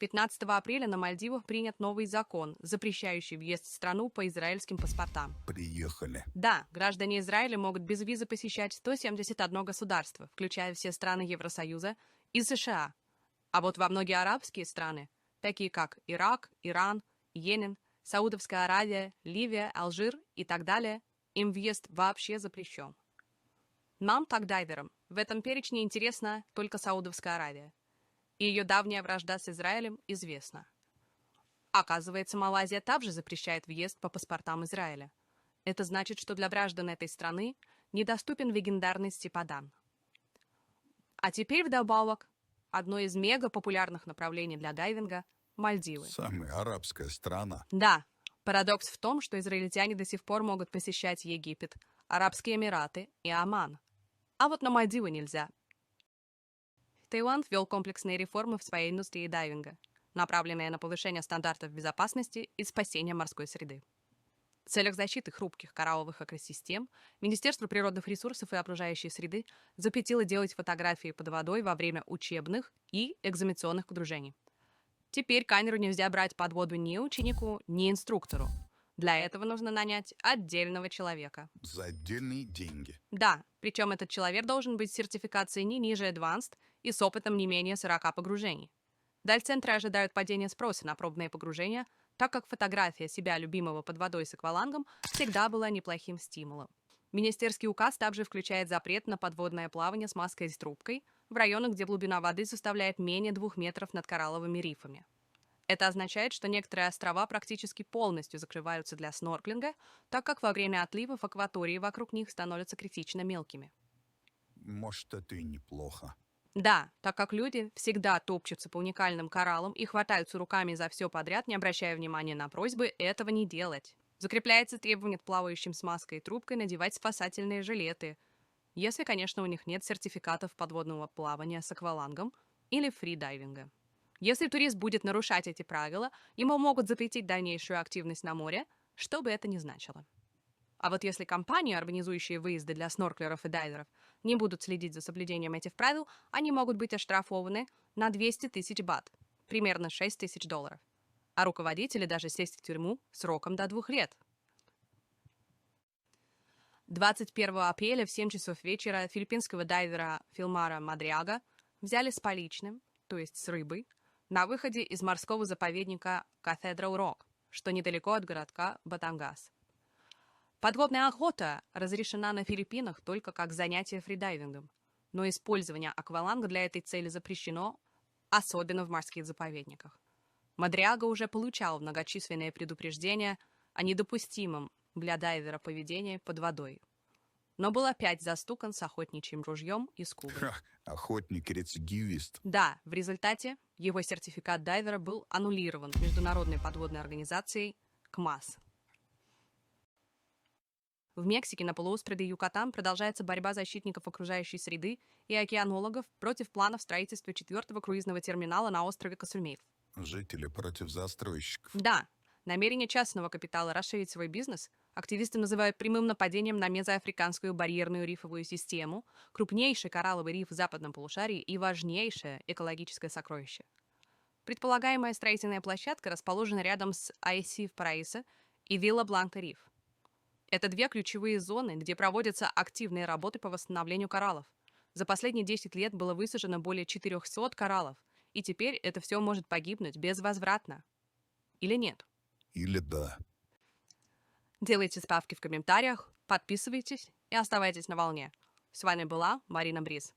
15 апреля на Мальдивах принят новый закон, запрещающий въезд в страну по израильским паспортам. Приехали. Да, граждане Израиля могут без визы посещать 171 государство, включая все страны Евросоюза и США. А вот во многие арабские страны, такие как Ирак, Иран, Йемен, Саудовская Аравия, Ливия, Алжир и так далее, им въезд вообще запрещен. Нам, так дайверам, в этом перечне интересна только Саудовская Аравия. И ее давняя вражда с Израилем известна. Оказывается, Малайзия также запрещает въезд по паспортам Израиля. Это значит, что для граждан этой страны недоступен легендарный Степадан. А теперь вдобавок, одно из мега-популярных направлений для дайвинга – Мальдивы. Самая арабская страна. Да, парадокс в том, что израильтяне до сих пор могут посещать Египет, Арабские Эмираты и Оман. А вот на Мальдивы нельзя. Таиланд ввел комплексные реформы в своей индустрии дайвинга, направленные на повышение стандартов безопасности и спасения морской среды. В целях защиты хрупких коралловых экосистем Министерство природных ресурсов и окружающей среды запретило делать фотографии под водой во время учебных и экзаменационных погружений. Теперь камеру нельзя брать под воду ни ученику, ни инструктору. Для этого нужно нанять отдельного человека. За отдельные деньги. Да, причем этот человек должен быть с сертификацией не ниже Advanced и с опытом не менее 40 погружений. Дайв-центры ожидают падения спроса на пробные погружения, так как фотография себя любимого под водой с аквалангом всегда была неплохим стимулом. Министерский указ также включает запрет на подводное плавание с маской и с трубкой в районах, где глубина воды составляет менее 2 метров над коралловыми рифами. Это означает, что некоторые острова практически полностью закрываются для снорклинга, так как во время отливов акватории вокруг них становятся критично мелкими. Может, это и неплохо. Да, так как люди всегда топчутся по уникальным кораллам и хватаются руками за все подряд, не обращая внимания на просьбы этого не делать. Закрепляется требование к плавающим с маской и трубкой надевать спасательные жилеты, если, конечно, у них нет сертификатов подводного плавания с аквалангом или фридайвинга. Если турист будет нарушать эти правила, ему могут запретить дальнейшую активность на море, что бы это ни значило. А вот если компании, организующие выезды для снорклеров и дайверов, не будут следить за соблюдением этих правил, они могут быть оштрафованы на 200 тысяч бат, примерно $6000, а руководители даже сесть в тюрьму сроком до 2 лет. 21 апреля в 7 часов вечера филиппинского дайвера Филмара Мадряга взяли с поличным, то есть с рыбой, на выходе из морского заповедника Cathedral Rock, что недалеко от городка Батангас. Подводная охота разрешена на Филиппинах только как занятие фридайвингом, но использование акваланга для этой цели запрещено, особенно в морских заповедниках. Мадряга уже получал многочисленные предупреждения о недопустимом для дайвера поведении под водой, но был опять застукан с охотничьим ружьем и скубой. Охотник-рецидивист. Да, в результате его сертификат дайвера был аннулирован Международной подводной организацией КМАС. В Мексике на полуострове Юкатан продолжается борьба защитников окружающей среды и океанологов против планов строительства 4-го круизного терминала на острове Касумейв. Жители против застройщиков. Да, намерение частного капитала расширить свой бизнес активисты называют прямым нападением на мезоафриканскую барьерную рифовую систему, крупнейший коралловый риф в западном полушарии и важнейшее экологическое сокровище. Предполагаемая строительная площадка расположена рядом с Айсиф Параиса и Вилла Бланка Риф. Это 2 ключевые зоны, где проводятся активные работы по восстановлению кораллов. За последние 10 лет было высажено более 400 кораллов, и теперь это все может погибнуть безвозвратно. Или нет? Или да. Делайте ставки в комментариях, подписывайтесь и оставайтесь на волне. С вами была Марина Бриз.